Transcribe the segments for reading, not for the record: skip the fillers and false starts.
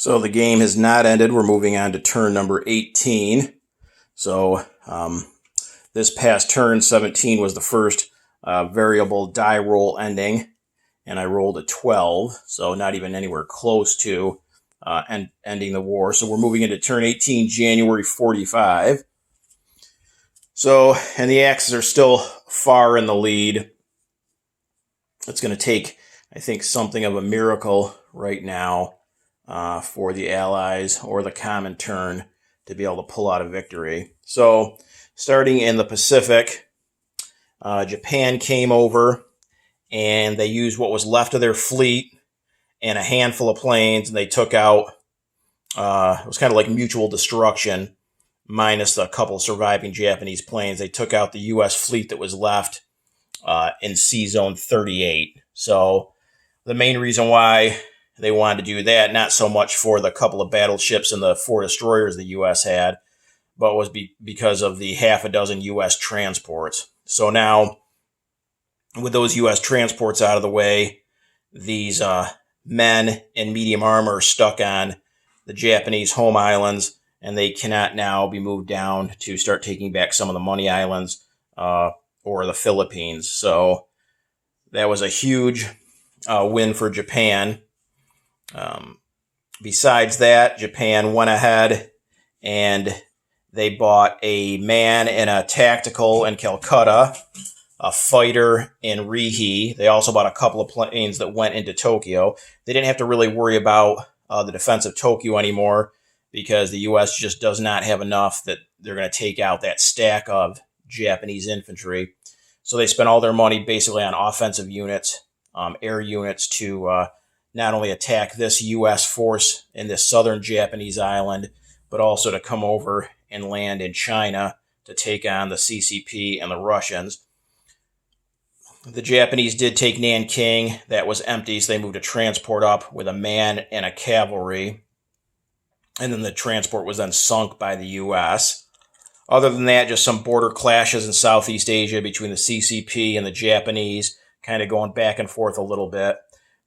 So the game has not ended. We're moving on to turn number 18. So this past turn, 17 was the first variable die roll ending, and I rolled a 12, so not even anywhere close to ending the war. So we're moving into turn 18, January 45. So, and the Axis are still far in the lead. It's going to take, I think, something of a miracle right now for the Allies or the Comintern to be able to pull out a victory. So, starting in the Pacific, Japan came over and they used what was left of their fleet and a handful of planes, and they took out, it was kind of like mutual destruction, minus a couple surviving Japanese planes. They took out the U.S. fleet that was left in Sea Zone 38. So the main reason why they wanted to do that, not so much for the couple of battleships and the 4 destroyers the U.S. had, but was because of the half a dozen U.S. transports. So now, with those U.S. transports out of the way, these men in medium armor are stuck on the Japanese home islands, and they cannot now be moved down to start taking back some of the Money Islands or the Philippines. So that was a huge win for Japan. Besides that, Japan went ahead and they bought a man in a tactical in Calcutta, a fighter in Rihe. They also bought a couple of planes that went into Tokyo. They didn't have to really worry about the defense of Tokyo anymore because the U.S. just does not have enough that they're going to take out that stack of Japanese infantry. So they spent all their money basically on offensive units, air units to not only attack this U.S. force in this southern Japanese island, but also to come over and land in China to take on the CCP and the Russians. The Japanese did take Nanking. That was empty, so they moved a transport up with a man and a cavalry. And then the transport was then sunk by the U.S. Other than that, just some border clashes in Southeast Asia between the CCP and the Japanese, kind of going back and forth a little bit.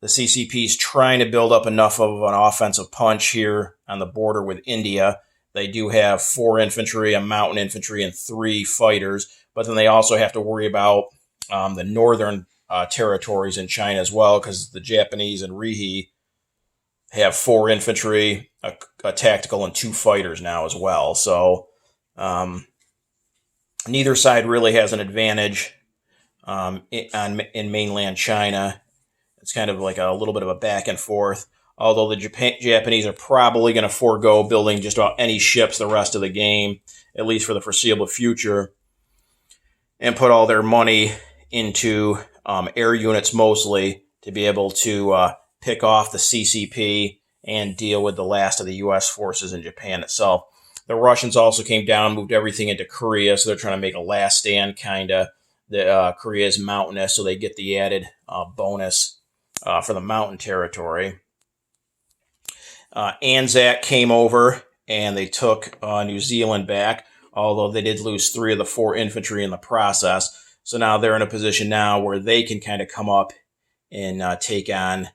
The CCP is trying to build up enough of an offensive punch here on the border with India. They do have 4 infantry, a mountain infantry, and 3 fighters, but then they also have to worry about the northern territories in China as well, because the Japanese in Rihe have 4 infantry, a tactical, and 2 fighters now as well. So neither side really has an advantage in mainland China. It's kind of like a little bit of a back and forth, although the Japanese are probably going to forego building just about any ships the rest of the game, at least for the foreseeable future, and put all their money into air units mostly to be able to pick off the CCP and deal with the last of the U.S. forces in Japan itself. The Russians also came down, moved everything into Korea, so they're trying to make a last stand kind of. Korea is mountainous, so they get the added bonus for the mountain territory. Anzac came over and they took New Zealand back, although they did lose 3 of the 4 infantry in the process. So now they're in a position now where they can kind of come up and take on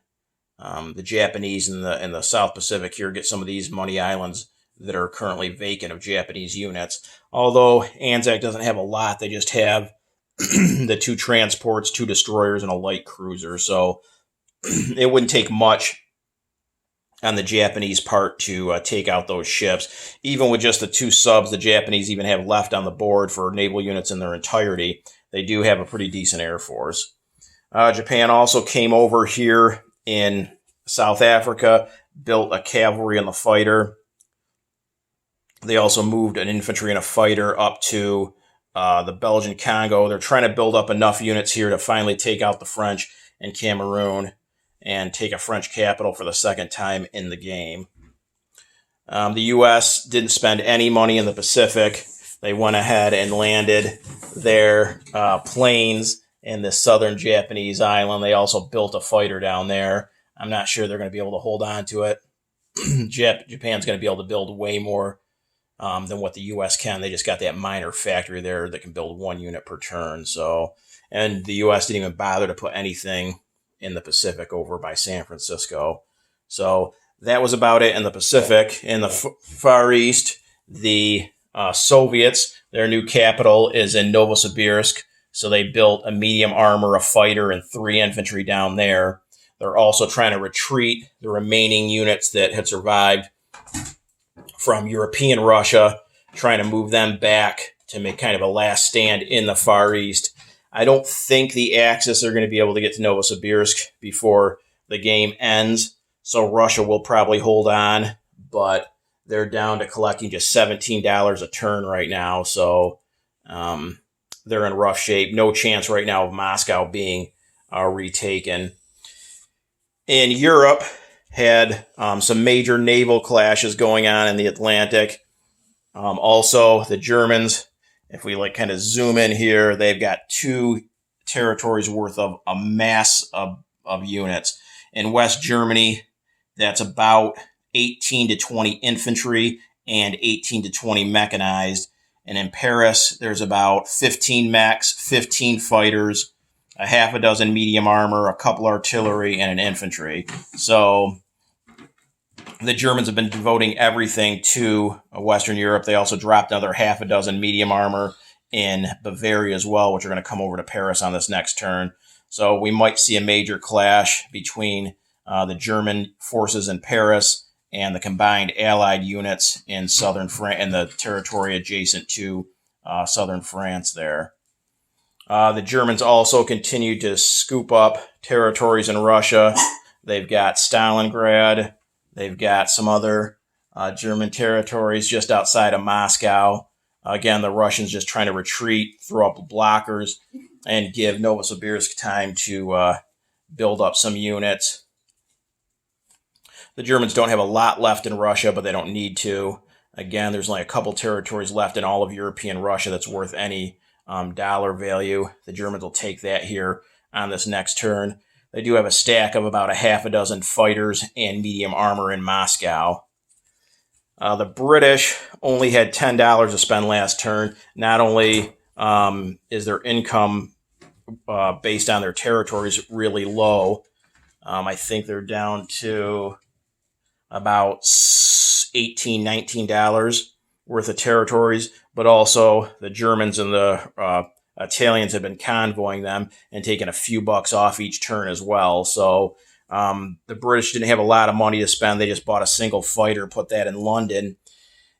the Japanese in the South Pacific here, get some of these Money Islands that are currently vacant of Japanese units. Although Anzac doesn't have a lot, they just have the 2 transports, 2 destroyers, and a light cruiser. So it wouldn't take much on the Japanese part to take out those ships. Even with just the 2 subs the Japanese even have left on the board for naval units in their entirety, they do have a pretty decent air force. Japan also came over here in South Africa, built a cavalry and the fighter. They also moved an infantry and a fighter up to the Belgian Congo. They're trying to build up enough units here to finally take out the French in Cameroon and take a French capital for the second time in the game. The U.S. didn't spend any money in the Pacific. They went ahead and landed their planes in the southern Japanese island. They also built a fighter down there. I'm not sure they're going to be able to hold on to it. Japan's going to be able to build way more than what the U.S. can. They just got that minor factory there that can build 1 unit per turn. So, and the U.S. didn't even bother to put anything in the Pacific over by San Francisco. So that was about it in the Pacific. In the Far East, the Soviets, their new capital is in Novosibirsk. So they built a medium armor, a fighter, and 3 infantry down there. They're also trying to retreat the remaining units that had survived from European Russia, trying to move them back to make kind of a last stand in the Far East. I don't think the Axis are going to be able to get to Novosibirsk before the game ends, so Russia will probably hold on, but they're down to collecting just $17 a turn right now, so they're in rough shape. No chance right now of Moscow being retaken. In Europe, had some major naval clashes going on in the Atlantic. Also, the Germans, if we kind of zoom in here, they've got 2 territories worth of a mass of units. In West Germany, that's about 18 to 20 infantry and 18 to 20 mechanized. And in Paris, there's about 15 mechs, 15 fighters, a half a dozen medium armor, a couple artillery, and an infantry. So the Germans have been devoting everything to Western Europe. They also dropped another half a dozen medium armor in Bavaria as well, which are going to come over to Paris on this next turn. So we might see a major clash between the German forces in Paris and the combined Allied units in southern France and the territory adjacent to southern France there. The Germans also continue to scoop up territories in Russia. They've got Stalingrad. They've got some other German territories just outside of Moscow. Again, the Russians just trying to retreat, throw up blockers, and give Novosibirsk time to build up some units. The Germans don't have a lot left in Russia, but they don't need to. Again, there's only a couple territories left in all of European Russia that's worth any dollar value. The Germans will take that here on this next turn. They do have a stack of about a half a dozen fighters and medium armor in Moscow. The British only had $10 to spend last turn. Not only is their income based on their territories really low, I think they're down to about $18, $19 worth of territories, but also the Germans and the Italians have been convoying them and taking a few bucks off each turn as well. So the British didn't have a lot of money to spend. They just bought a single fighter, put that in London.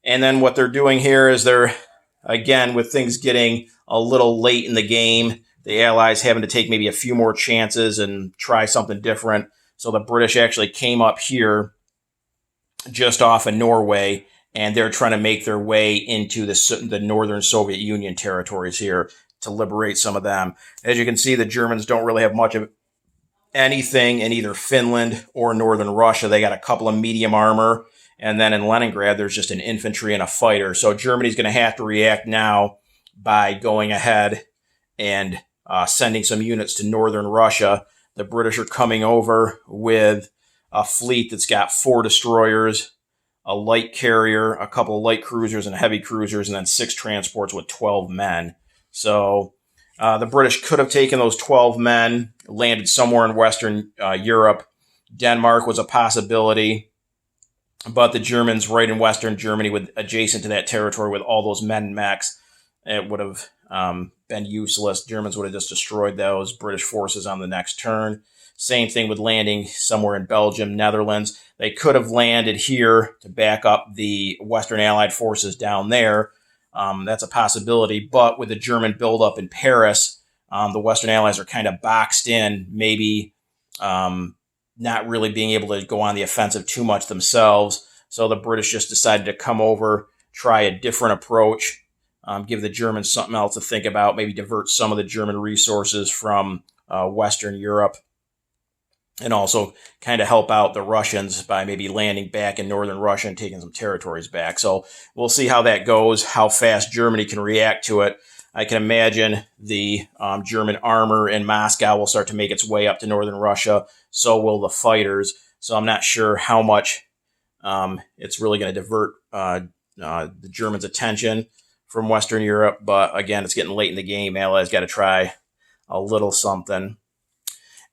And then what they're doing here is they're, again, with things getting a little late in the game, the Allies having to take maybe a few more chances and try something different. So the British actually came up here just off of Norway, and they're trying to make their way into the northern Soviet Union territories here to liberate some of them. As you can see, the Germans don't really have much of anything in either Finland or northern Russia. They got a couple of medium armor, and then in Leningrad, there's just an infantry and a fighter. So Germany's going to have to react now by going ahead and sending some units to northern Russia. The British are coming over with a fleet that's got 4 destroyers, a light carrier, a couple of light cruisers and heavy cruisers, and then 6 transports with 12 men. So the British could have taken those 12 men, landed somewhere in Western Europe. Denmark was a possibility, but the Germans right in Western Germany, with adjacent to that territory with all those men and mechs, it would have been useless. Germans would have just destroyed those British forces on the next turn. Same thing with landing somewhere in Belgium, Netherlands. They could have landed here to back up the Western Allied forces down there. That's a possibility. But with the German buildup in Paris, the Western Allies are kind of boxed in, maybe not really being able to go on the offensive too much themselves. So the British just decided to come over, try a different approach, give the Germans something else to think about, maybe divert some of the German resources from Western Europe, and also kind of help out the Russians by maybe landing back in northern Russia and taking some territories back. So we'll see how that goes, how fast Germany can react to it. I can imagine the German armor in Moscow will start to make its way up to northern Russia. So will the fighters. So I'm not sure how much it's really going to divert the Germans' attention from Western Europe. But again, it's getting late in the game. Allies got to try a little something.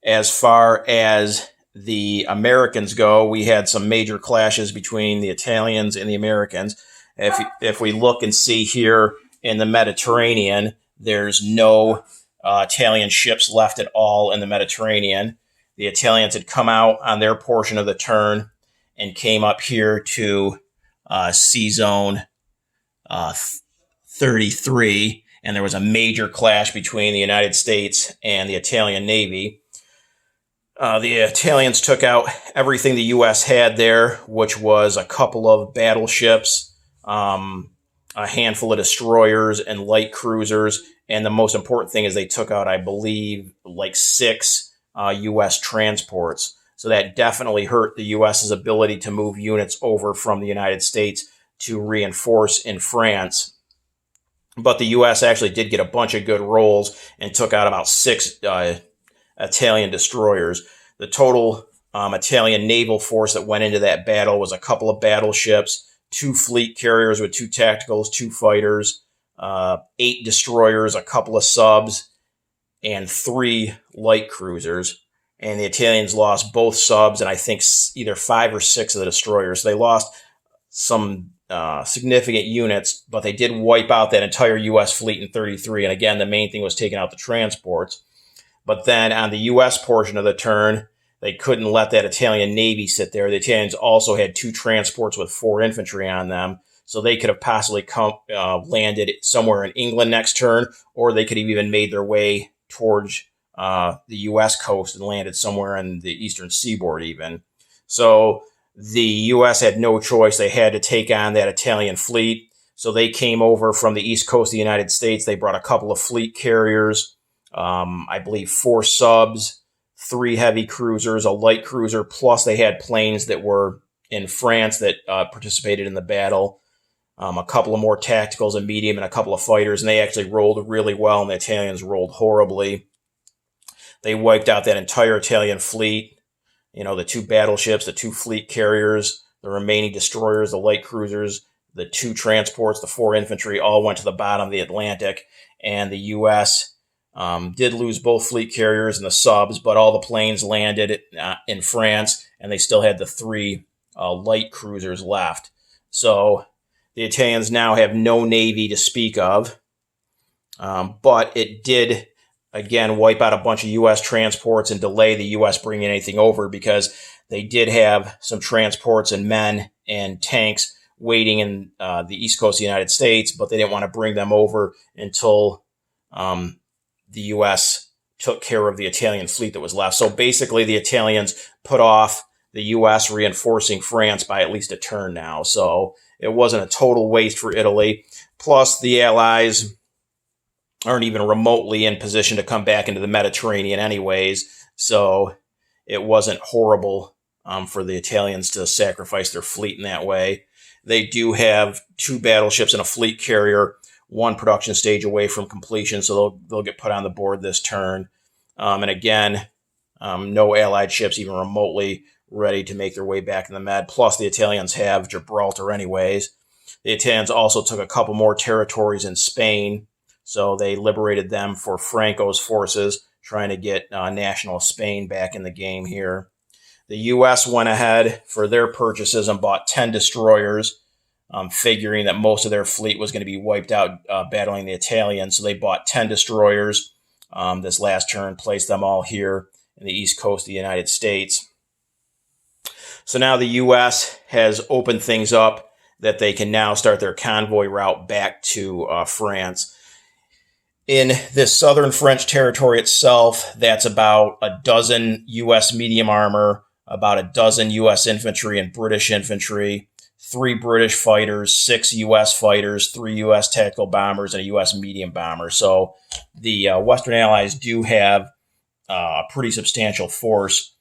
As far as the Americans go, we had some major clashes between the Italians and the Americans. If we look and see here in the Mediterranean, there's no Italian ships left at all in the Mediterranean. The Italians had come out on their portion of the turn and came up here to sea zone 33, and there was a major clash between the United States and the Italian Navy. The Italians took out everything the U.S. had there, which was a couple of battleships, a handful of destroyers and light cruisers, and the most important thing is they took out, I believe, like 6 U.S. transports. So that definitely hurt the U.S.'s ability to move units over from the United States to reinforce in France. But the U.S. actually did get a bunch of good rolls and took out about 6 Italian destroyers. The total Italian naval force that went into that battle was a couple of battleships, 2 fleet carriers with 2 tacticals, 2 fighters, 8 destroyers, a couple of subs, and 3 light cruisers. And the Italians lost both subs and I think either 5 or 6 of the destroyers. They lost some significant units, but they did wipe out that entire U.S. fleet in 33. And again, the main thing was taking out the transports. But then on the U.S. portion of the turn, they couldn't let that Italian Navy sit there. The Italians also had 2 transports with 4 infantry on them. So they could have possibly landed somewhere in England next turn, or they could have even made their way towards the U.S. coast and landed somewhere in the eastern seaboard even. So the U.S. had no choice. They had to take on that Italian fleet. So they came over from the east coast of the United States. They brought a couple of fleet carriers, I believe 4 subs, 3 heavy cruisers, a light cruiser, plus they had planes that were in France that participated in the battle, a couple of more tacticals, a medium, and a couple of fighters, and they actually rolled really well, and the Italians rolled horribly. They wiped out that entire Italian fleet, the 2 battleships, the 2 fleet carriers, the remaining destroyers, the light cruisers, the 2 transports, the 4 infantry, all went to the bottom of the Atlantic, and the U.S. Did lose both fleet carriers and the subs, but all the planes landed in France, and they still had the 3 light cruisers left. So the Italians now have no navy to speak of, but it did, again, wipe out a bunch of U.S. transports and delay the U.S. bringing anything over because they did have some transports and men and tanks waiting in the east coast of the United States, but they didn't want to bring them over until the U.S. took care of the Italian fleet that was left. So basically the Italians put off the U.S. reinforcing France by at least a turn now. So it wasn't a total waste for Italy. Plus the Allies aren't even remotely in position to come back into the Mediterranean anyways. So it wasn't horrible for the Italians to sacrifice their fleet in that way. They do have 2 battleships and a fleet carrier, 1 production stage away from completion, so they'll get put on the board this turn. And again, no Allied ships even remotely ready to make their way back in the Med. Plus, the Italians have Gibraltar anyways. The Italians also took a couple more territories in Spain, so they liberated them for Franco's forces, trying to get national Spain back in the game here. The U.S. went ahead for their purchases and bought 10 destroyers, figuring that most of their fleet was going to be wiped out battling the Italians. So they bought 10 destroyers this last turn, placed them all here in the east coast of the United States. So now the U.S. has opened things up that they can now start their convoy route back to France. In this southern French territory itself, that's about a dozen U.S. medium armor, about a dozen U.S. infantry and British infantry, 3 British fighters, 6 U.S. fighters, 3 U.S. tactical bombers, and a U.S. medium bomber. So the Western Allies do have a pretty substantial force,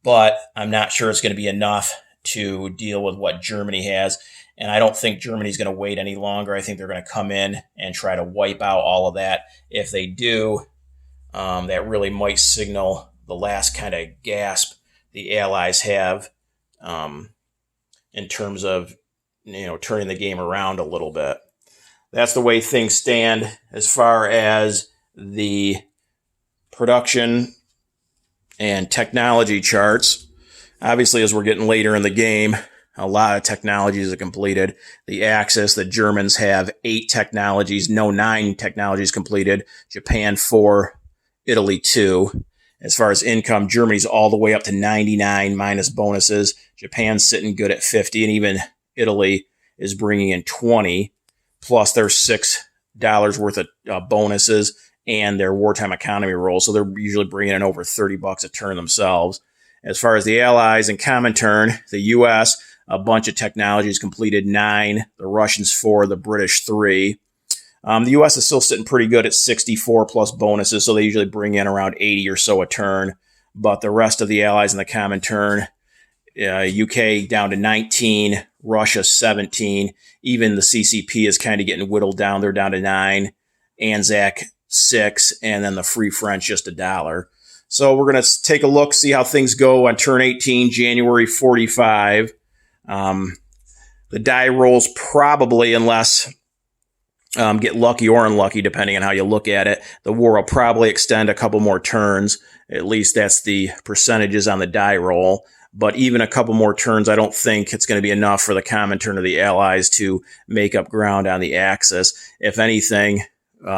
but I'm not sure it's going to be enough to deal with what Germany has. And I don't think Germany's going to wait any longer. I think they're going to come in and try to wipe out all of that. If they do, that really might signal the last kind of gasp the Allies have in terms of, turning the game around a little bit. That's the way things stand as far as the production and technology charts. Obviously, as we're getting later in the game, a lot of technologies are completed. The Axis, the Germans have 8 technologies, no 9 technologies completed. Japan 4, Italy 2. As far as income, Germany's all the way up to 99 minus bonuses. Japan's sitting good at 50, and even Italy is bringing in 20, plus their $6 worth of bonuses and their wartime economy roll. So they're usually bringing in over $30 a turn themselves. As far as the Allies and Comintern, the U.S., a bunch of technologies completed 9, the Russians 4, the British 3. The U.S. is still sitting pretty good at 64 plus bonuses, so they usually bring in around 80 or so a turn. But the rest of the Allies and the Comintern, UK down to 19, Russia 17. Even the CCP is kind of getting whittled down. They're down to 9, Anzac 6, and then the Free French just $1. So we're going to take a look, see how things go on turn 18, January 45. The die rolls probably, unless get lucky or unlucky, depending on how you look at it, the war will probably extend a couple more turns. At least that's the percentages on the die roll. But even a couple more turns, I don't think it's going to be enough for the Comintern or the Allies to make up ground on the Axis. If anything,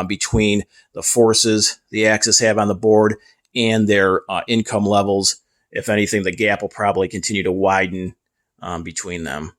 between the forces the Axis have on the board and their income levels, if anything, the gap will probably continue to widen between them.